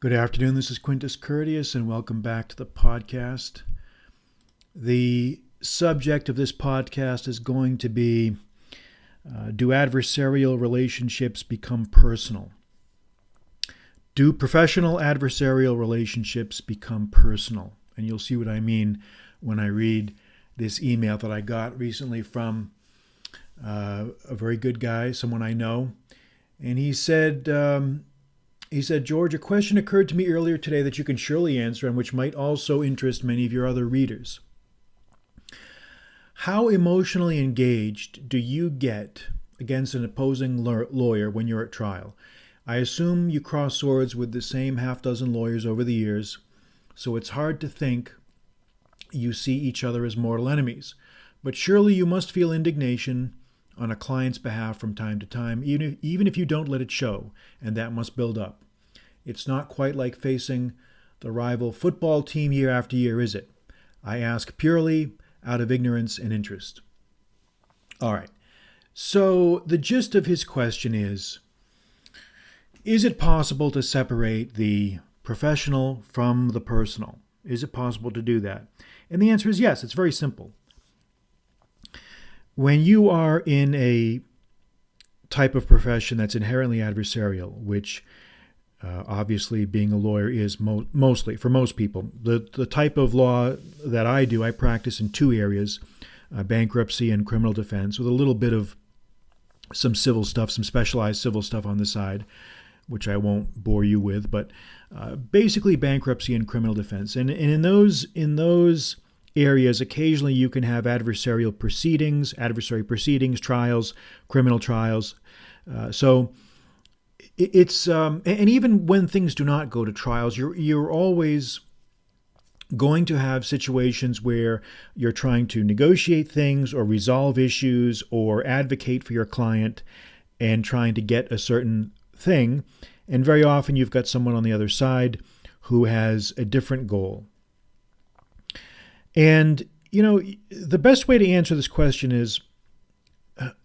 Good afternoon. This is Quintus Curtius, and welcome back to the podcast. The subject of this podcast is going to be, do adversarial relationships become personal? Do professional adversarial relationships become personal? And you'll see what I mean when I read this email that I got recently from a very good guy, someone I know. And he said, George, a question occurred to me earlier today that you can surely answer and which might also interest many of your other readers. How emotionally engaged do you get against an opposing lawyer when you're at trial? I assume you cross swords with the same half-dozen lawyers over the years, so it's hard to think you see each other as mortal enemies. But surely you must feel indignation on a client's behalf from time to time, even if you don't let it show, and that must build up. It's not quite like facing the rival football team year after year, is it? I ask purely out of ignorance and interest. All right. So the gist of his question is it possible to separate the professional from the personal? Is it possible to do that? And the answer is yes. It's very simple. When you are in a type of profession that's inherently adversarial, which obviously being a lawyer is mostly, for most people, the type of law that I do, I practice in two areas, bankruptcy and criminal defense, with a little bit of some civil stuff, some specialized civil stuff on the side, which I won't bore you with, but basically bankruptcy and criminal defense. And in those areas, occasionally you can have adversary proceedings, trials, criminal trials. So it's and even when things do not go to trials, you're always going to have situations where you're trying to negotiate things or resolve issues or advocate for your client and trying to get a certain thing. And very often you've got someone on the other side who has a different goal. And, the best way to answer this question is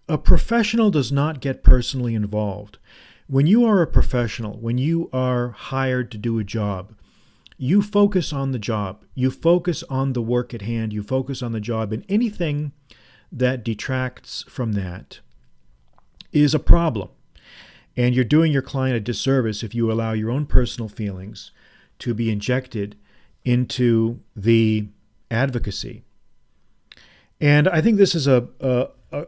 a professional does not get personally involved. When you are a professional, when you are hired to do a job, you focus on the job. You focus on the work at hand. You focus on the job. And anything that detracts from that is a problem. And you're doing your client a disservice if you allow your own personal feelings to be injected into the advocacy. And I think this is a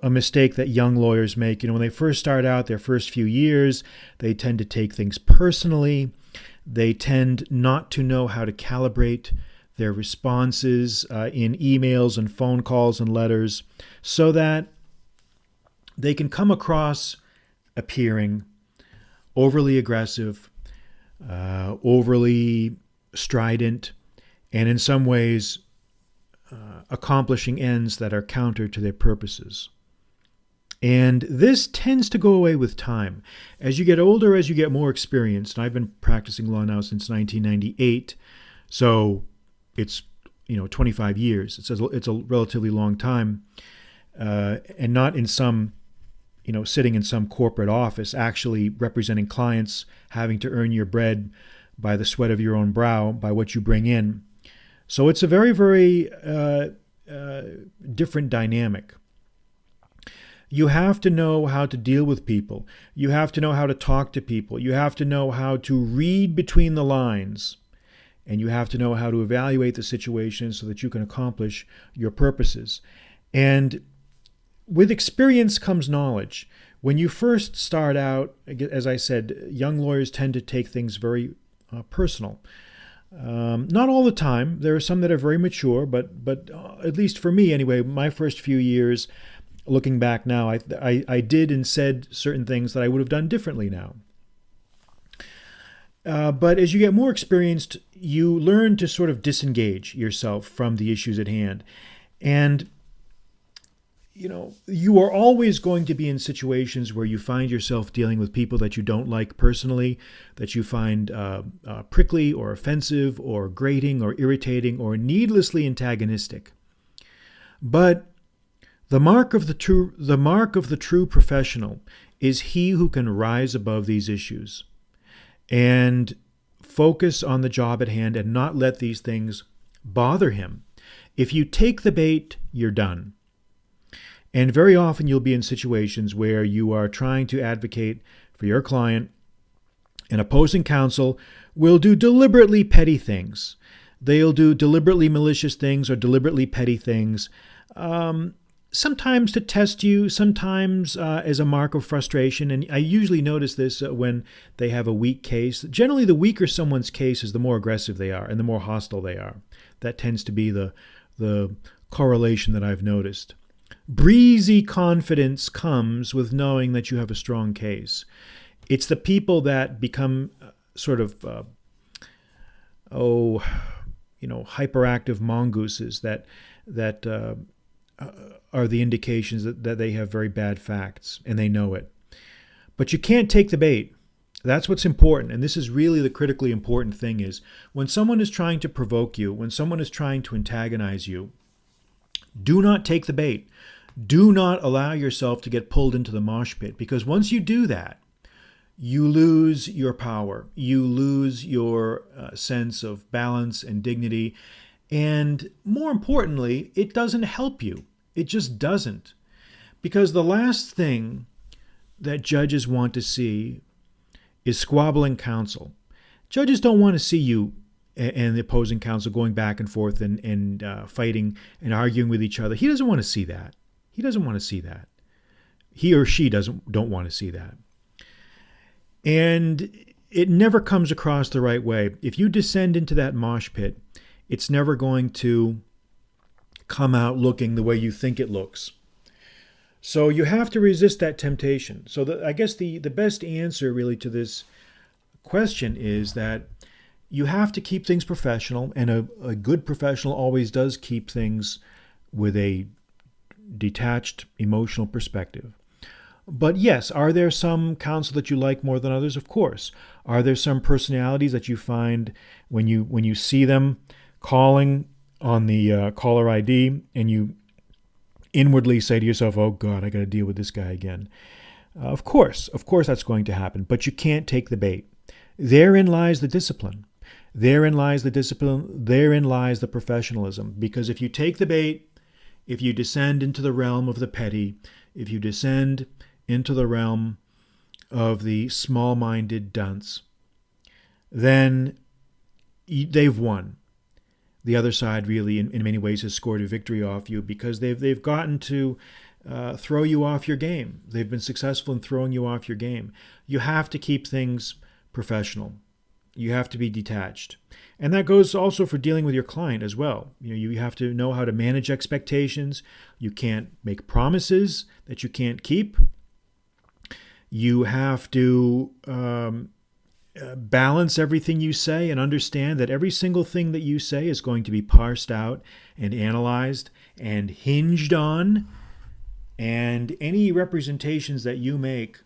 mistake that young lawyers make. When they first start out, their first few years, they tend to take things personally. They tend not to know how to calibrate their responses in emails and phone calls and letters so that they can come across appearing overly aggressive, overly strident, and in some ways accomplishing ends that are counter to their purposes. And this tends to go away with time. As you get older, as you get more experienced, and I've been practicing law now since 1998, so it's 25 years. It's a relatively long time, and not in some sitting in some corporate office, actually representing clients, having to earn your bread by the sweat of your own brow, by what you bring in. So it's a very, very different dynamic. You have to know how to deal with people. You have to know how to talk to people. You have to know how to read between the lines. And you have to know how to evaluate the situation so that you can accomplish your purposes. And with experience comes knowledge. When you first start out, as I said, young lawyers tend to take things very personal. Not all the time. There are some that are very mature, but at least for me anyway, my first few years, looking back now, I did and said certain things that I would have done differently now. But as you get more experienced, you learn to sort of disengage yourself from the issues at hand. And you are always going to be in situations where you find yourself dealing with people that you don't like personally, that you find prickly or offensive or grating or irritating or needlessly antagonistic. But the mark of the true professional is he who can rise above these issues and focus on the job at hand and not let these things bother him. If you take the bait, you're done. And very often you'll be in situations where you are trying to advocate for your client, and opposing counsel will do deliberately petty things. They'll do deliberately malicious things or deliberately petty things, sometimes to test you, sometimes as a mark of frustration. And I usually notice this when they have a weak case. Generally, the weaker someone's case is, the more aggressive they are and the more hostile they are. That tends to be the correlation that I've noticed. Breezy confidence comes with knowing that you have a strong case. It's the people that become sort of, hyperactive mongooses that are the indications that they have very bad facts, and they know it. But you can't take the bait. That's what's important. And this is really the critically important thing, is when someone is trying to provoke you, when someone is trying to antagonize you, do not take the bait. Do not allow yourself to get pulled into the mosh pit, because once you do that, you lose your power. You lose your sense of balance and dignity. And more importantly, it doesn't help you. It just doesn't. Because the last thing that judges want to see is squabbling counsel. Judges don't want to see you and the opposing counsel going back and forth and fighting and arguing with each other. He doesn't want to see that. He doesn't want to see that. He or she don't want to see that. And it never comes across the right way. If you descend into that mosh pit, it's never going to come out looking the way you think it looks. So you have to resist that temptation. So I guess the best answer really to this question is that you have to keep things professional, and a good professional always does keep things with a detached emotional perspective. But yes, are there some counsel that you like more than others? Of course. Are there some personalities that you find when you see them calling on the caller ID and you inwardly say to yourself, oh God, I got to deal with this guy again? Of course that's going to happen, but you can't take the bait. Therein lies the discipline. Therein lies the discipline. Therein lies the professionalism. Because if you take the bait, if you descend into the realm of the petty, if you descend into the realm of the small-minded dunce, then they've won. The other side really, in many ways, has scored a victory off you, because they've gotten to throw you off your game. They've been successful in throwing you off your game. You have to keep things professional. You have to be detached. And that goes also for dealing with your client as well. You have to know how to manage expectations. You can't make promises that you can't keep. You have to balance everything you say and understand that every single thing that you say is going to be parsed out and analyzed and hinged on. And any representations that you make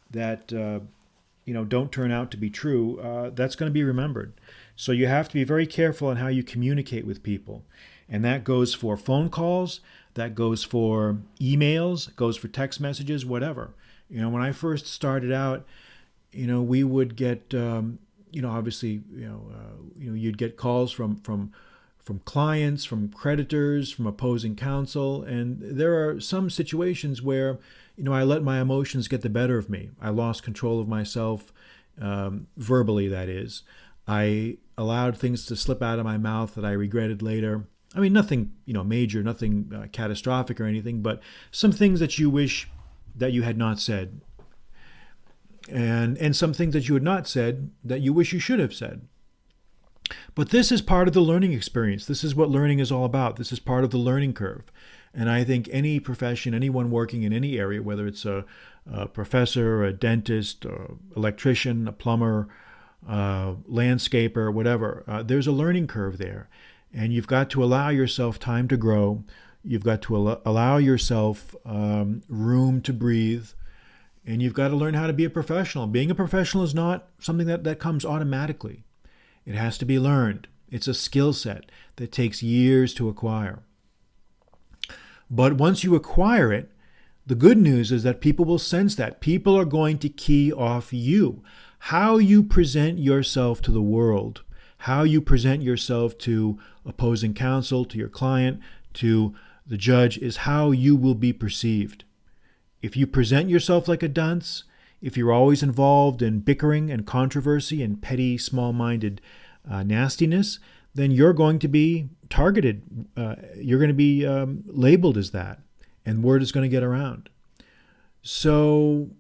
that don't turn out to be true, that's going to be remembered. So you have to be very careful on how you communicate with people. And that goes for phone calls, that goes for emails, goes for text messages, whatever. When I first started out, we would get, obviously, you'd get calls from clients, from creditors, from opposing counsel. And there are some situations where, I let my emotions get the better of me. I lost control of myself, verbally, that is. I allowed things to slip out of my mouth that I regretted later. I mean, nothing, major, nothing catastrophic or anything, but some things that you wish that you had not said. And some things that you had not said that you wish you should have said. But this is part of the learning experience. This is what learning is all about. This is part of the learning curve. And I think any profession, anyone working in any area, whether it's a professor, a dentist, or electrician, a plumber, landscaper, whatever, there's a learning curve there. And you've got to allow yourself time to grow. You've got to allow yourself room to breathe. And you've got to learn how to be a professional. Being a professional is not something that comes automatically. It has to be learned. It's a skill set that takes years to acquire. But once you acquire it, the good news is that people will sense that. People are going to key off you. how you present yourself to the world, how you present yourself to opposing counsel, to your client, to the judge, is how you will be perceived. If you present yourself like a dunce, if you're always involved in bickering and controversy and petty, small-minded nastiness, then you're going to be targeted. You're going to be labeled as that, and word is going to get around. So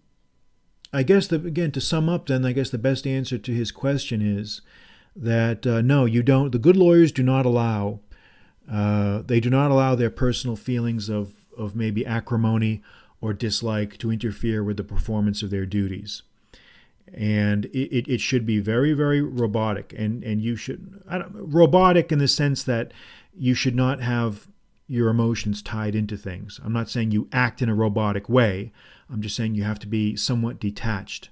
I guess, again, to sum up, then, I guess the best answer to his question is that no, you don't. The good lawyers do not allow. They do not allow their personal feelings of maybe acrimony or dislike to interfere with the performance of their duties. And it should be very, very robotic. And you should, robotic in the sense that you should not have your emotions tied into things. I'm not saying you act in a robotic way. I'm just saying you have to be somewhat detached.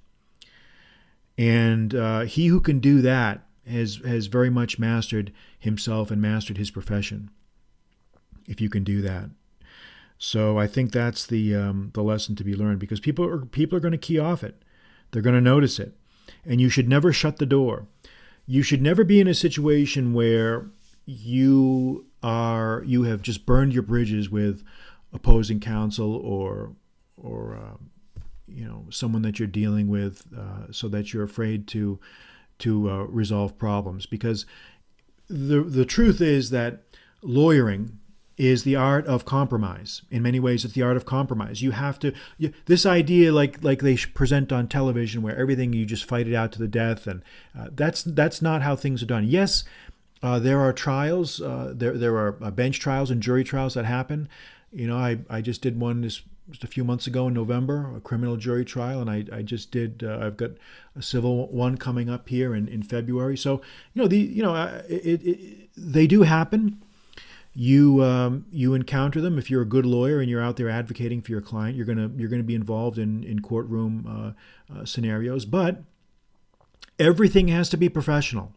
And he who can do that has very much mastered himself and mastered his profession, if you can do that. So I think that's the lesson to be learned, because people are going to key off it. They're going to notice it. And you should never shut the door. You should never be in a situation where you have just burned your bridges with opposing counsel or someone that you're dealing with, so that you're afraid to resolve problems. Because the truth is that lawyering is the art of compromise. In many ways, it's the art of compromise. You have to, this idea like they present on television, where everything, you just fight it out to the death, and that's not how things are done. Yes, there are trials, there are bench trials and jury trials that happen. I just did one just a few months ago in November, a criminal jury trial, and I just did. I've got a civil one coming up here in February. So they do happen. You encounter them. If you're a good lawyer and you're out there advocating for your client, you're gonna be involved in courtroom scenarios. But everything has to be professional.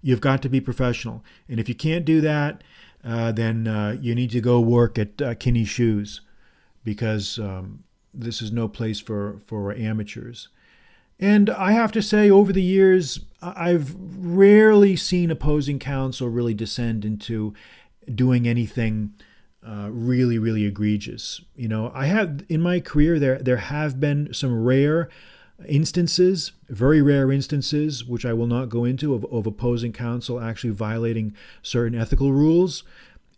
You've got to be professional, and if you can't do that, then you need to go work at Kinney Shoes, because this is no place for amateurs. And I have to say, over the years, I've rarely seen opposing counsel really descend into doing anything really, really egregious. I have, in my career, there have been some rare instances, very rare instances, which I will not go into, of opposing counsel actually violating certain ethical rules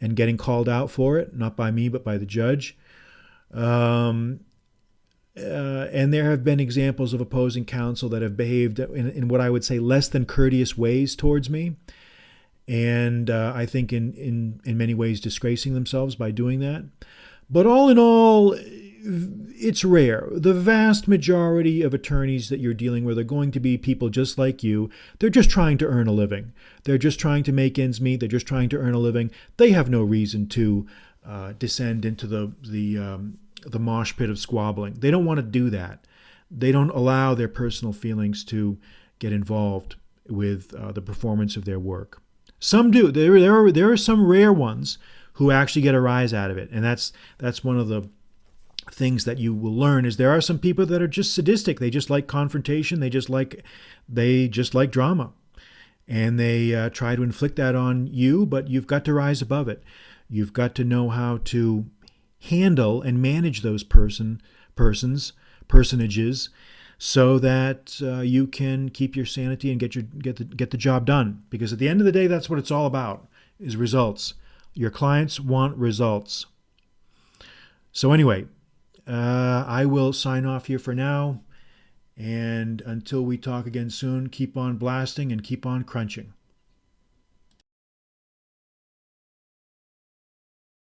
and getting called out for it, not by me, but by the judge. And there have been examples of opposing counsel that have behaved in what I would say less than courteous ways towards me. And I think in many ways disgracing themselves by doing that. But all in all, it's rare. The vast majority of attorneys that you're dealing with are going to be people just like you. They're just trying to earn a living. They're just trying to make ends meet. They're just trying to earn a living. They have no reason to descend into the mosh pit of squabbling. They don't want to do that. They don't allow their personal feelings to get involved with the performance of their work. Some do. There are some rare ones who actually get a rise out of it, and that's one of the things that you will learn. Is there are some people that are just sadistic. They just like confrontation. They just like drama, and they try to inflict that on you. But you've got to rise above it. You've got to know how to handle and manage those personages, so that you can keep your sanity and get the job done. Because at the end of the day, that's what it's all about, is results. Your clients want results. So anyway, I will sign off here for now. And until we talk again soon, keep on blasting and keep on crunching.